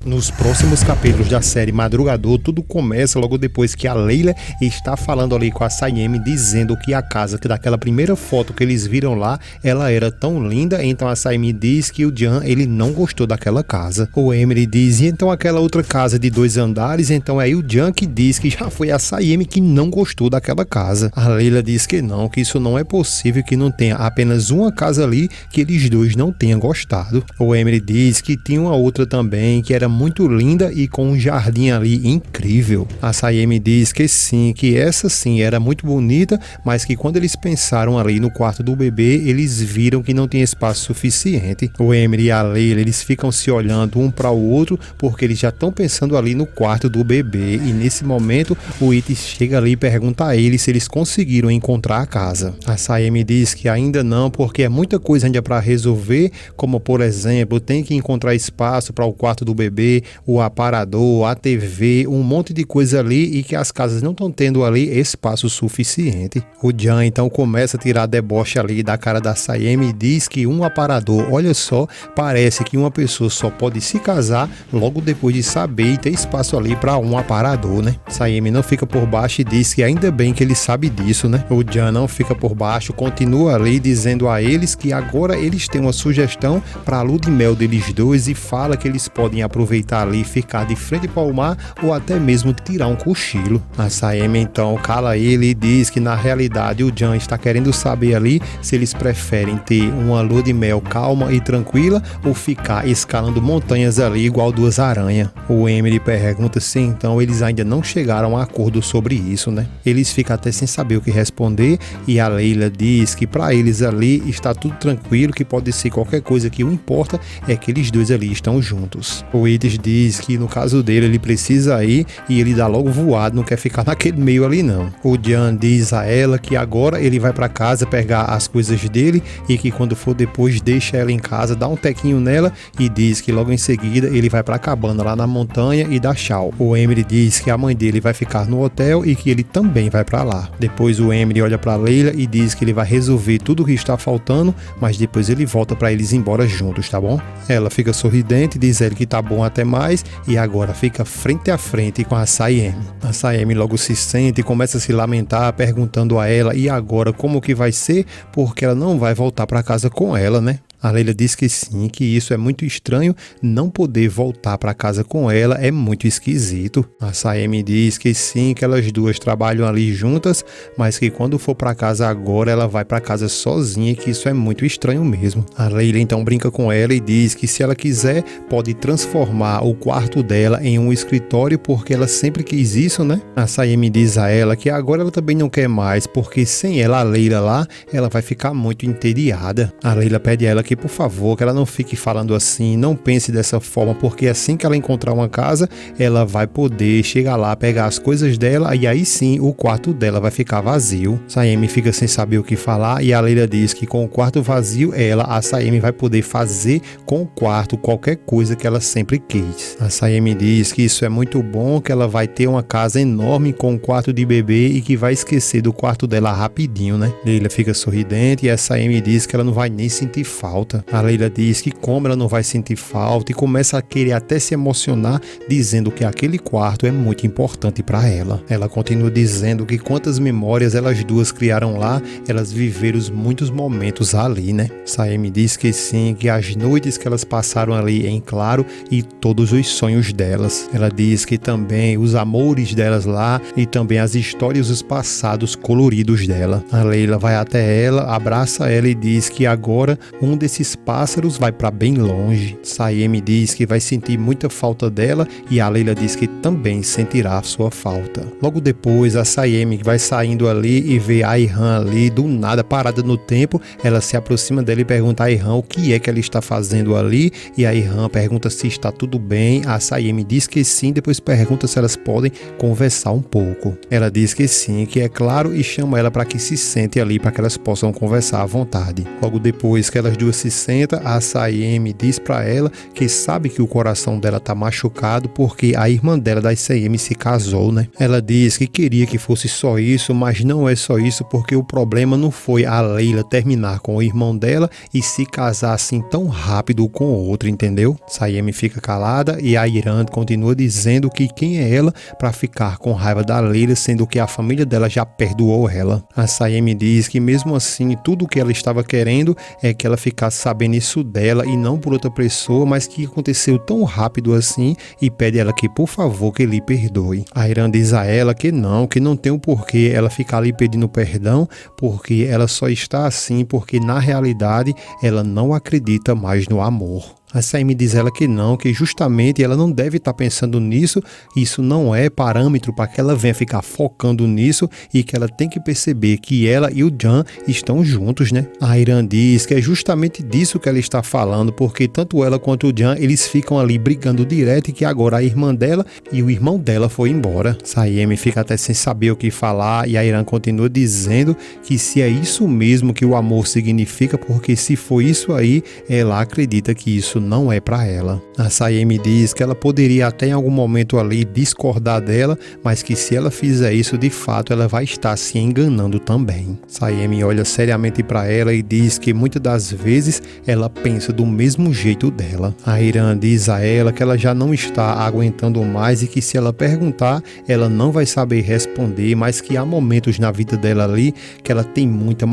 Nos próximos capítulos da série Madrugador, tudo começa logo depois que a Leila está falando ali com a Sayemi, dizendo que a casa, que daquela primeira foto que eles viram lá, ela era tão linda. Então a Sayemi diz que o Jan, ele não gostou daquela casa. O Emery diz, e então aquela outra casa de 2 andares, então é aí o Jan que diz que já foi a Sayemi que não gostou daquela casa. A Leila diz que isso não é possível, que não tenha apenas uma casa ali que eles dois não tenham gostado. O Emery diz que tinha uma outra também, que era muito linda e com um jardim ali incrível. A Sayemi diz que sim, que essa sim era muito bonita, mas que quando eles pensaram ali no quarto do bebê, eles viram que não tinha espaço suficiente. O Emery e a Leila, eles ficam se olhando um para o outro, porque eles já estão pensando ali no quarto do bebê, e nesse momento o Itis chega ali e pergunta a eles se eles conseguiram encontrar a casa. A Sayemi diz que ainda não, porque é muita coisa ainda para resolver, como por exemplo, tem que encontrar espaço para o quarto do bebê, o aparador, a TV, um monte de coisa ali, e que as casas não estão tendo ali espaço suficiente. O Jan então começa a tirar deboche ali da cara da Sayemi e diz que um aparador, olha só, parece que uma pessoa só pode se casar logo depois de saber e ter espaço ali para um aparador, né? Sayemi não fica por baixo e diz que ainda bem que ele sabe disso, né? O Jan não fica por baixo, continua ali dizendo a eles que agora eles têm uma sugestão para a lua de mel deles dois, e fala que eles podem aproveitar ali, ficar de frente para o mar ou até mesmo tirar um cochilo. A Sayemi então cala ele e diz que na realidade o Jan está querendo saber ali se eles preferem ter uma lua de mel calma e tranquila ou ficar escalando montanhas ali igual 2 aranhas. O Emery pergunta se então eles ainda não chegaram a acordo sobre isso, né? Eles ficam até sem saber o que responder, e a Leila diz que para eles ali está tudo tranquilo, que pode ser qualquer coisa, que o importa é que eles dois ali estão juntos. O Itis diz que no caso dele ele precisa ir e ele dá logo voado, não quer ficar naquele meio ali não. O Jan diz a ela que agora ele vai para casa pegar as coisas dele, e que quando for depois deixa ela em casa, dá um tequinho nela, e diz que logo em seguida ele vai para a cabana lá na montanha e dá tchau. O Emery diz que a mãe dele vai ficar no hotel e que ele também vai para lá. Depois o Emery olha para Leila e diz que ele vai resolver tudo o que está faltando, mas depois ele volta para eles ir embora juntos, tá bom? Ela fica sorridente, diz ele que tá bom até mais, e agora fica frente a frente com a Sayemi. A Sayemi logo se sente e começa a se lamentar, perguntando a ela e agora como que vai ser, porque ela não vai voltar para casa com ela, né? A Leila diz que sim, que isso é muito estranho, não poder voltar para casa com ela é muito esquisito. A Sayemi diz que sim, que elas duas trabalham ali juntas, mas que quando for para casa agora ela vai para casa sozinha, e que isso é muito estranho mesmo. A Leila então brinca com ela e diz que se ela quiser pode transformar o quarto dela em um escritório, porque ela sempre quis isso, né? A Sayemi diz a ela que agora ela também não quer mais, porque sem ela, a Leila lá, ela vai ficar muito entediada. A Leila pede a ela que por favor, que ela não fique falando assim, não pense dessa forma, porque assim que ela encontrar uma casa, ela vai poder chegar lá, pegar as coisas dela, e aí sim o quarto dela vai ficar vazio. Sayemi fica sem saber o que falar, e a Leila diz que com o quarto vazio, a Sayemi vai poder fazer com o quarto qualquer coisa que ela sempre quis. A Sayemi diz que isso é muito bom, que ela vai ter uma casa enorme com um quarto de bebê e que vai esquecer do quarto dela rapidinho, né? Leila fica sorridente e a Sayemi diz que ela não vai nem sentir falta. A Leila diz que como ela não vai sentir falta, e começa a querer até se emocionar, dizendo que aquele quarto é muito importante para ela. Ela continua dizendo que quantas memórias elas duas criaram lá, elas viveram muitos momentos ali, né? Sayemi diz que sim, que as noites que elas passaram ali em claro e todos os sonhos delas. Ela diz que também os amores delas lá e também as histórias dos passados coloridos dela. A Leila vai até ela, abraça ela e diz que agora um desses pássaros vai para bem longe. Sayemi diz que vai sentir muita falta dela, e a Leila diz que também sentirá sua falta. Logo depois, a Sayemi vai saindo ali e vê a Ihan ali do nada parada no tempo. Ela se aproxima dela e pergunta a Ihan o que é que ela está fazendo ali, e a Ihan pergunta se está tudo bem. A Sayemi diz que sim, depois pergunta se elas podem conversar um pouco. Ela diz que sim, que é claro, e chama ela para que se sente ali para que elas possam conversar à vontade. Logo depois que elas duas se senta, a Sayemi diz pra ela que sabe que o coração dela tá machucado porque a irmã dela da Sayemi se casou, né? Ela diz que queria que fosse só isso, mas não é só isso, porque o problema não foi a Leila terminar com o irmão dela e se casar assim tão rápido com o outro, entendeu? Sayemi fica calada e a Irã continua dizendo que quem é ela pra ficar com raiva da Leila, sendo que a família dela já perdoou ela. A Sayemi diz que mesmo assim, tudo o que ela estava querendo é que ela ficasse sabendo isso dela e não por outra pessoa, mas que aconteceu tão rápido assim, e pede ela que por favor que lhe perdoe. A Irã diz a ela que não tem o porquê ela ficar ali pedindo perdão, porque ela só está assim porque na realidade ela não acredita mais no amor. A Sayemi diz ela que justamente ela não deve estar pensando nisso, isso não é parâmetro para que ela venha ficar focando nisso e que ela tem que perceber que ela e o Jan estão juntos, né? A Irã diz que é justamente disso que ela está falando, porque tanto ela quanto o Jan, eles ficam ali brigando direto e que agora a irmã dela e o irmão dela foi embora. Sayemi fica até sem saber o que falar e a Irã continua dizendo que se é isso mesmo que o amor significa, porque se for isso aí, ela acredita que isso não é para ela. A Sayemi diz que ela poderia até em algum momento ali discordar dela, mas que se ela fizer isso, de fato ela vai estar se enganando também. Sayemi olha seriamente para ela e diz que muitas das vezes ela pensa do mesmo jeito dela. A Irã diz a ela que ela já não está aguentando mais e que se ela perguntar, ela não vai saber responder, mas que há momentos na vida dela ali que ela tem muita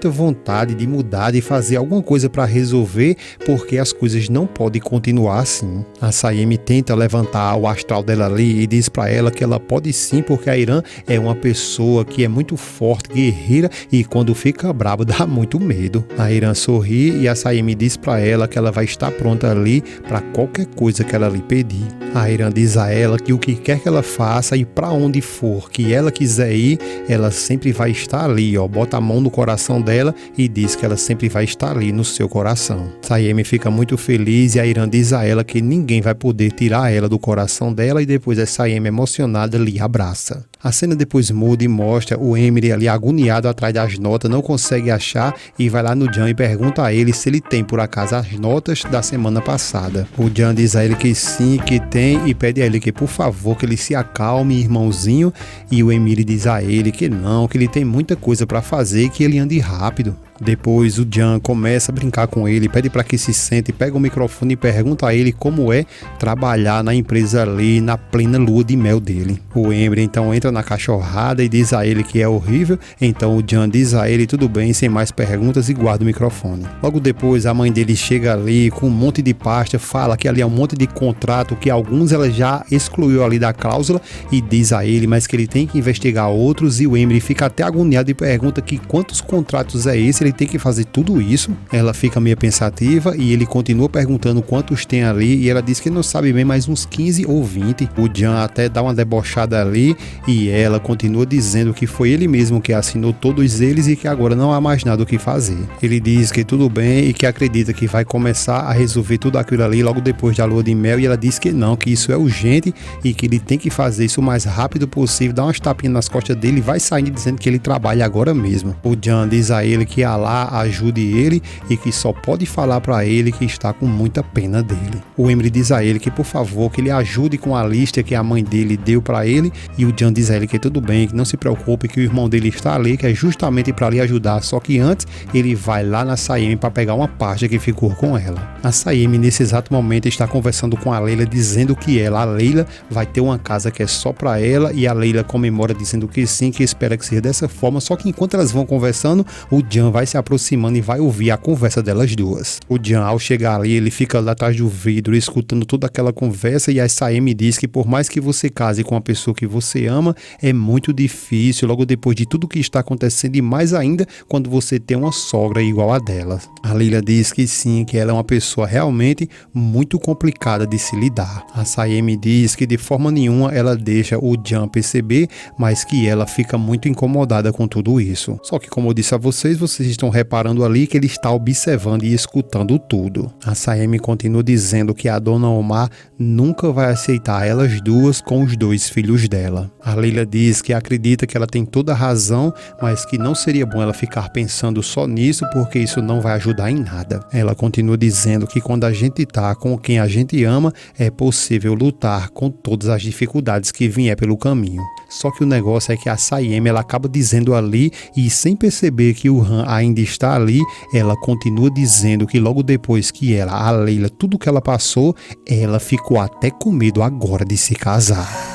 vontade de mudar, de fazer alguma coisa para resolver, porque as coisas não podem continuar assim. A Sayemi tenta levantar o astral dela ali e diz pra ela que ela pode sim, porque a Irã é uma pessoa que é muito forte, guerreira, e quando fica brava dá muito medo. A Irã sorri e a Sayemi diz pra ela que ela vai estar pronta ali para qualquer coisa que ela lhe pedir. A Irã diz a ela que o que quer que ela faça e para onde for que ela quiser ir, ela sempre vai estar ali, ó, bota a mão no coração dela e diz que ela sempre vai estar ali no seu coração. Sayemi fica muito feliz e a Irã diz a ela que ninguém vai poder tirar ela do coração dela, e depois a Sayemi emocionada lhe abraça. A cena depois muda e mostra o Emery ali agoniado atrás das notas, não consegue achar e vai lá no Jan e pergunta a ele se ele tem por acaso as notas da semana passada. O Jan diz a ele que sim, que tem, e pede a ele que por favor que ele se acalme, irmãozinho, e o Emery diz a ele que não, que ele tem muita coisa para fazer e que ele ande rápido. Depois o Jan começa a brincar com ele, pede para que se sente, pega o microfone e pergunta a ele como é trabalhar na empresa ali na plena lua de mel dele. O Emery então entra na cachorrada e diz a ele que é horrível, então o Jan diz a ele tudo bem, sem mais perguntas, e guarda o microfone. Logo depois a mãe dele chega ali com um monte de pasta, fala que ali é um monte de contrato, que alguns ela já excluiu ali da cláusula, e diz a ele, mas que ele tem que investigar outros, e o Emery fica até agoniado e pergunta que quantos contratos é esse, ele tem que fazer tudo isso. Ela fica meio pensativa e ele continua perguntando quantos tem ali, e ela diz que não sabe bem, mais uns 15 ou 20. O Jan até dá uma debochada ali e ela continua dizendo que foi ele mesmo que assinou todos eles e que agora não há mais nada o que fazer. Ele diz que tudo bem e que acredita que vai começar a resolver tudo aquilo ali logo depois da lua de mel, e ela diz que não, que isso é urgente e que ele tem que fazer isso o mais rápido possível, dá umas tapinhas nas costas dele e vai saindo dizendo que ele trabalha agora mesmo. O Jan diz a ele que Allah ajude ele e que só pode falar para ele que está com muita pena dele. O Emery diz a ele que por favor que ele ajude com a lista que a mãe dele deu para ele, e o Jan diz a ele que tudo bem, que não se preocupe, que o irmão dele está ali, que é justamente para lhe ajudar, só que antes ele vai lá na Sayemi para pegar uma pasta que ficou com ela. A Sayemi nesse exato momento está conversando com a Leila, dizendo que a Leila vai ter uma casa que é só para ela, e a Leila comemora dizendo que sim, que espera que seja dessa forma, só que enquanto elas vão conversando, o Jan vai se aproximando e vai ouvir a conversa delas duas. O Jan, ao chegar ali, ele fica lá atrás do vidro escutando toda aquela conversa, e a Sayemi diz que por mais que você case com a pessoa que você ama, é muito difícil logo depois de tudo que está acontecendo, e mais ainda quando você tem uma sogra igual a dela. A Leila diz que sim, que ela é uma pessoa realmente muito complicada de se lidar. A Sayemi diz que de forma nenhuma ela deixa o Jan perceber, mas que ela fica muito incomodada com tudo isso. Só que como eu disse a vocês estão reparando ali que ele está observando e escutando tudo. A Sayemi continua dizendo que a Dona Omar nunca vai aceitar elas duas com os dois filhos dela. A Leila diz que acredita que ela tem toda a razão, mas que não seria bom ela ficar pensando só nisso porque isso não vai ajudar em nada. Ela continua dizendo que quando a gente tá com quem a gente ama, é possível lutar com todas as dificuldades que vier pelo caminho. Só que o negócio é que a Sayemi ela acaba dizendo ali e sem perceber que o Han ainda está ali, ela continua dizendo que logo depois que ela, a Leila, tudo que ela passou, ela ficou até com medo agora de se casar.